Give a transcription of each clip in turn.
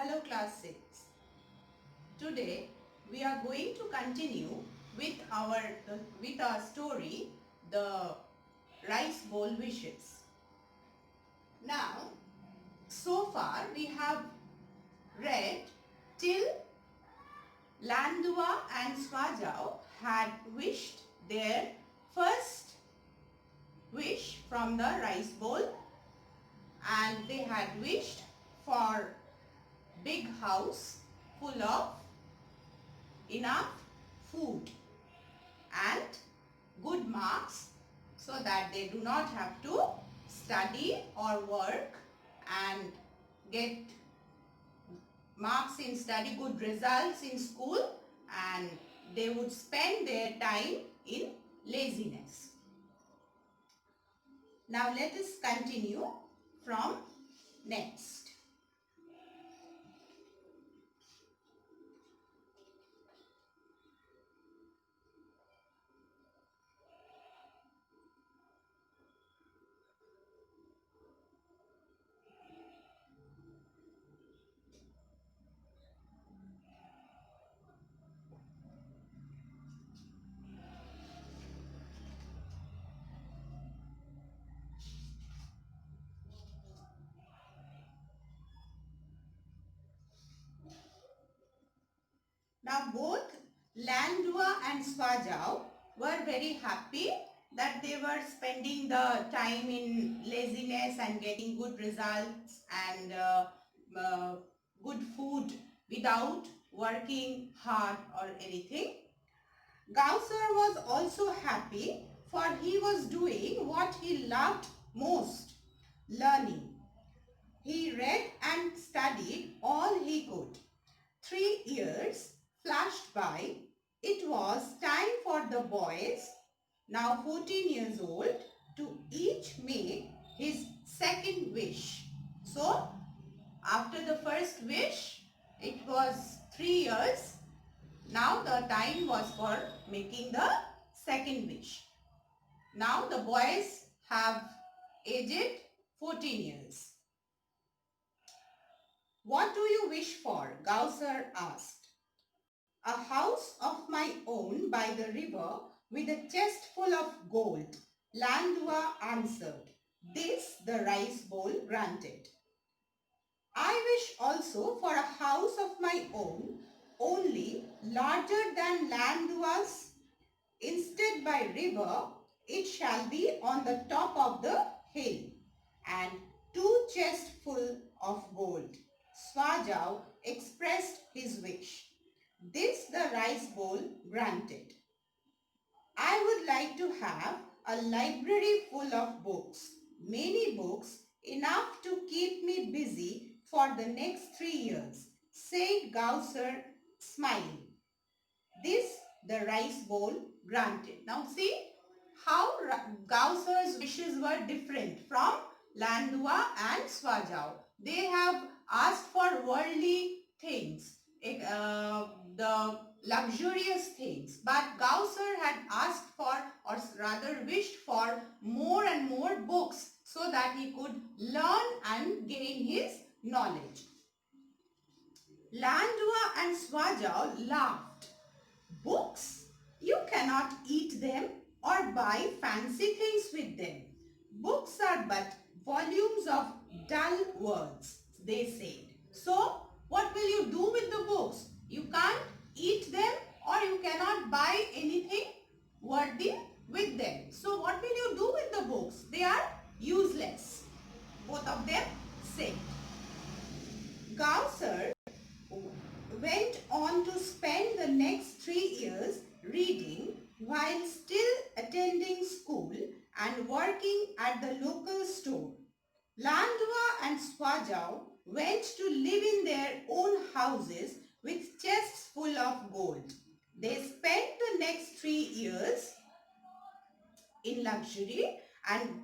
Hello class 6. Today we are going to continue with our story, The Rice Bowl Wishes. Now, so far we have read till Landua and Swajao had wished their first wish from the rice bowl, and they had wished for big house full of enough food and good marks so that they do not have to study or work and get marks in study, good results in school, and they would spend their time in laziness. Now let us continue from next. Now both Landua and Swajao were very happy that they were spending the time in laziness and getting good results and good food without working hard or anything. Gausar was also happy for he was doing what he loved most, learning. He read and studied all he could. 3 years flashed by. It was time for the boys, now 14 years old, to each make his second wish. So, after the first wish, it was 3 years. Now the time was for making the second wish. Now the boys have aged 14 years. What do you wish for? Gausar asked. A house of my own by the river with a chest full of gold, Landua answered. This the rice bowl granted. I wish also for a house of my own, only larger than Landua's. Instead by river, it shall be on the top of the hill, and 2 chests full of gold. Swajao expressed his wish. This the rice bowl granted. I would like to have a library full of books, many books, enough to keep me busy for the next 3 years, said Gausar, smiling. This the rice bowl granted. Now see how Gausar's wishes were different from Landua and Swajao. They have asked for worldly things, the luxurious things. But Gausar had asked for, or rather wished for, more and more books so that he could learn and gain his knowledge. Landua and Swajao laughed. Books? You cannot eat them or buy fancy things with them. Books are but volumes of dull words, they said. So, what will you do with the books? You can't eat them or you cannot buy anything worthy with them. So, what will you do with the books? They are useless. Both of them said. Gausar went on to spend the next 3 years reading while still attending school and working at the local store. Landua and Swajao went to live in their own houses with chests full of gold. They spent the next 3 years in luxury, and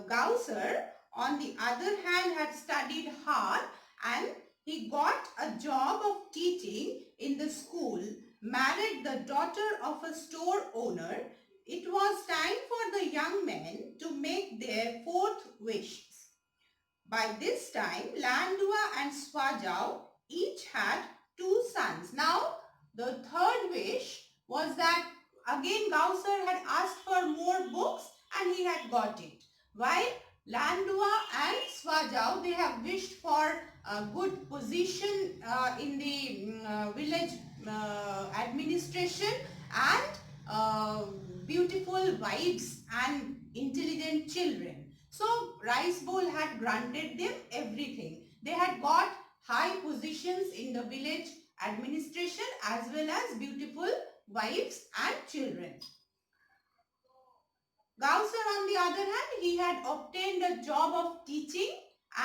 Gausar, on the other hand, had studied hard and he got a job of teaching in the school, married the daughter of a store owner. It was time for the young men to make their fourth wishes. By this time, Landua and Swajao each had two sons. Now, the third wish was that again Gausar had asked for more books and he had got it. While Landua and Swajau, they have wished for a good position in the village administration and beautiful wives and intelligent children. So Rice Bowl had granted them everything. They had got high positions in the village administration as well as beautiful wives and children. Gausar, on the other hand, he had obtained a job of teaching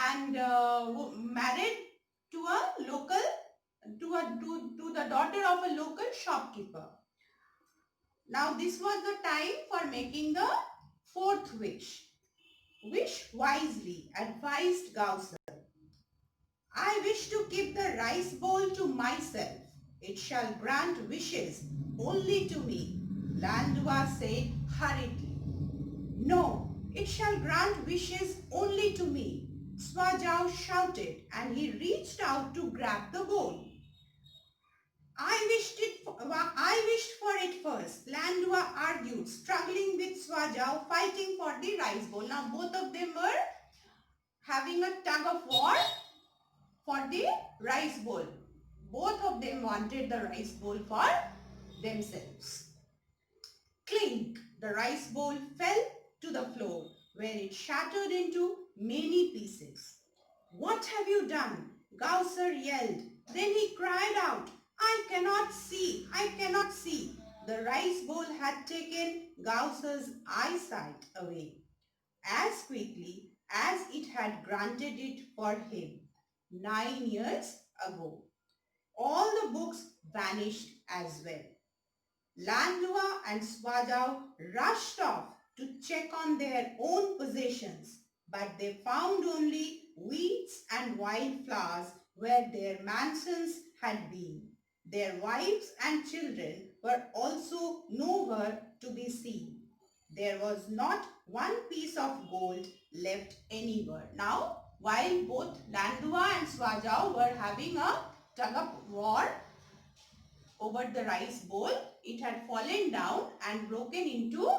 and married to a local, to the daughter of a local shopkeeper. Now this was the time for making the fourth wish. Wish wisely, advised Gausar. I wish to keep the rice bowl to myself. It shall grant wishes only to me, Landua said hurriedly. No, it shall grant wishes only to me, Swajau shouted, and he reached out to grab the bowl. I wished for it first, Landua argued, struggling with Swajau, fighting for the rice bowl. Now both of them were having a tug of war for the rice bowl. Both of them wanted the rice bowl for themselves. Clink! The rice bowl fell to the floor, where it shattered into many pieces. What have you done? Gausar yelled. Then he cried out, I cannot see, I cannot see. The rice bowl had taken Gausar's eyesight away as quickly as it had granted it for him 9 years ago. All the books vanished as well. Landua and Swajau rushed off to check on their own possessions, but they found only weeds and wildflowers where their mansions had been. Their wives and children were also nowhere to be seen. There was not one piece of gold left anywhere. Now, while both Landua and Swajau were having a tug of war over the rice bowl, it had fallen down and broken into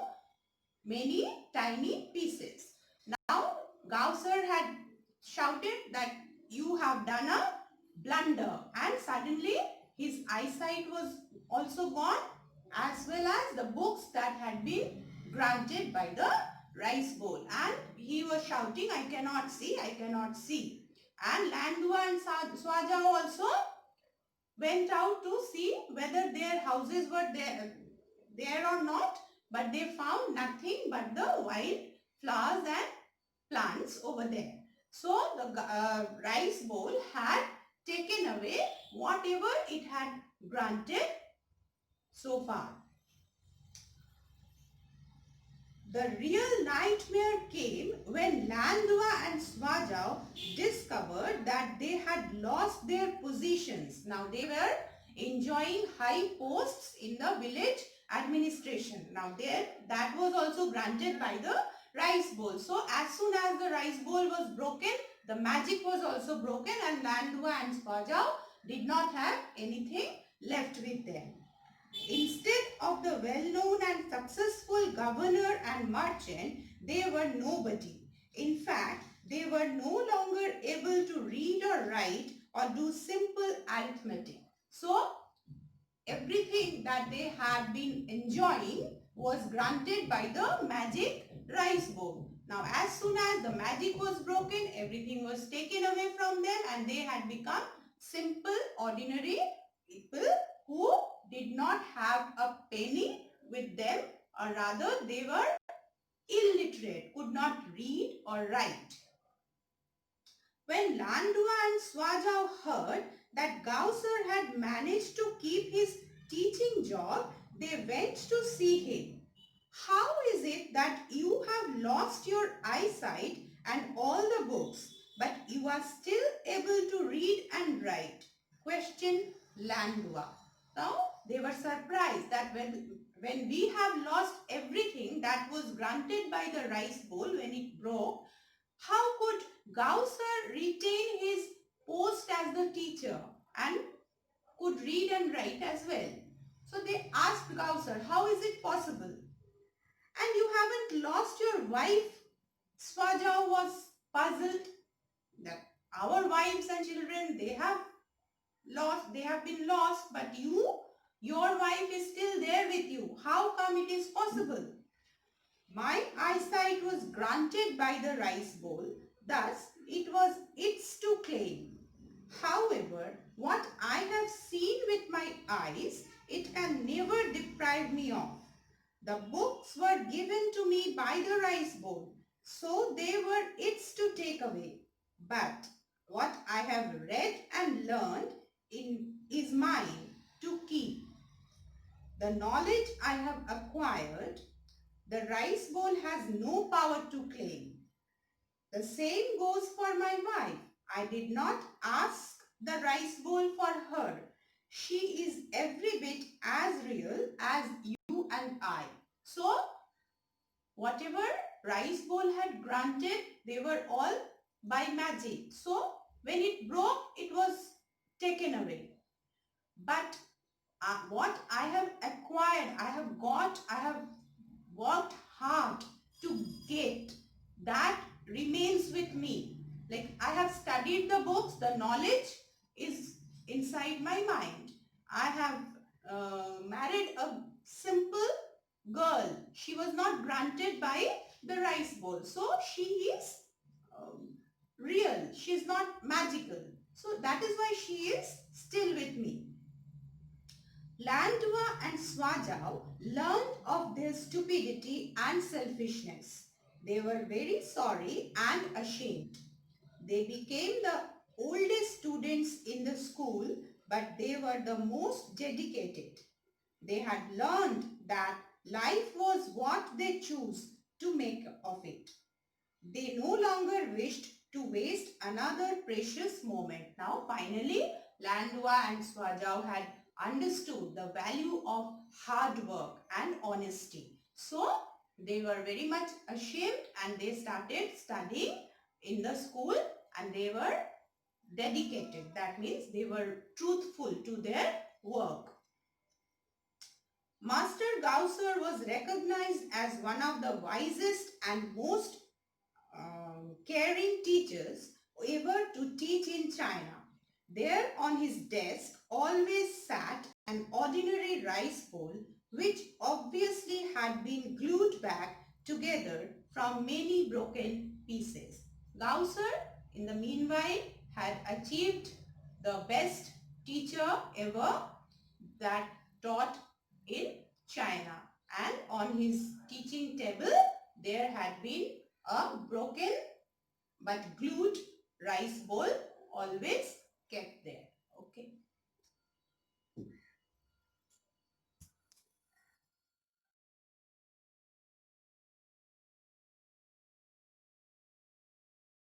many tiny pieces. Now, Gausar had shouted that you have done a blunder, and suddenly his eyesight was also gone as well as the books that had been granted by the rice bowl, and he was shouting, I cannot see, I cannot see. And Landua and Swajau also went out to see whether their houses were there or not, but they found nothing but the wild flowers and plants over there. So the rice bowl had taken away whatever it had granted so far. The real nightmare came when Landua and Swajau discovered that they had lost their positions. Now they were enjoying high posts in the village administration. Now that was also granted by the rice bowl. So as soon as the rice bowl was broken, the magic was also broken, and Landua and Swajau did not have anything left with them. Instead of the well-known and successful governor and merchant, they were nobody. In fact, they were no longer able to read or write or do simple arithmetic. So, everything that they had been enjoying was granted by the magic rice bowl. Now, as soon as the magic was broken, everything was taken away from them and they had become simple, ordinary people who did not have a penny with them, or rather they were illiterate, could not read or write. When Landua and Swajau heard that Gausar had managed to keep his teaching job, they went to see him. How is it that you have lost your eyesight and all the books, but you are still able to read and write? Questioned Landua. Now, they were surprised that when we have lost everything that was granted by the rice bowl when it broke, how could Gausar retain his posed as the teacher and could read and write as well. So they asked Gausar, how is it possible? And you haven't lost your wife? Swaja was puzzled that our wives and children, they have been lost, but your wife is still there with you. How come it is possible? My eyesight was granted by the rice bowl, thus it was its to claim. However, what I have seen with my eyes, it can never deprive me of. The books were given to me by the rice bowl, so they were its to take away. But what I have read and learned is mine to keep. The knowledge I have acquired, the rice bowl has no power to claim. The same goes for my wife. I did not ask the rice bowl for her. She is every bit as real as you and I. So, whatever rice bowl had granted, they were all by magic. So, when it broke, it was taken away. But what I have acquired, I have worked hard to get, that remains with me. Like I have studied the books, the knowledge is inside my mind. I have married a simple girl. She was not granted by the rice bowl. So she is real. She is not magical. So that is why she is still with me. Landua and Swajau learned of their stupidity and selfishness. They were very sorry and ashamed. They became the oldest students in the school, but they were the most dedicated. They had learned that life was what they chose to make of it. They no longer wished to waste another precious moment. Now finally, Landua and Swajau had understood the value of hard work and honesty. So they were very much ashamed and they started studying in the school and they were dedicated. That means they were truthful to their work. Master Gausser was recognized as one of the wisest and most caring teachers ever to teach in China. There on his desk always sat an ordinary rice bowl which obviously had been glued back together from many broken pieces. Gausser, in the meanwhile, had achieved the best teacher ever that taught in China, and on his teaching table there had been a broken but glued rice bowl always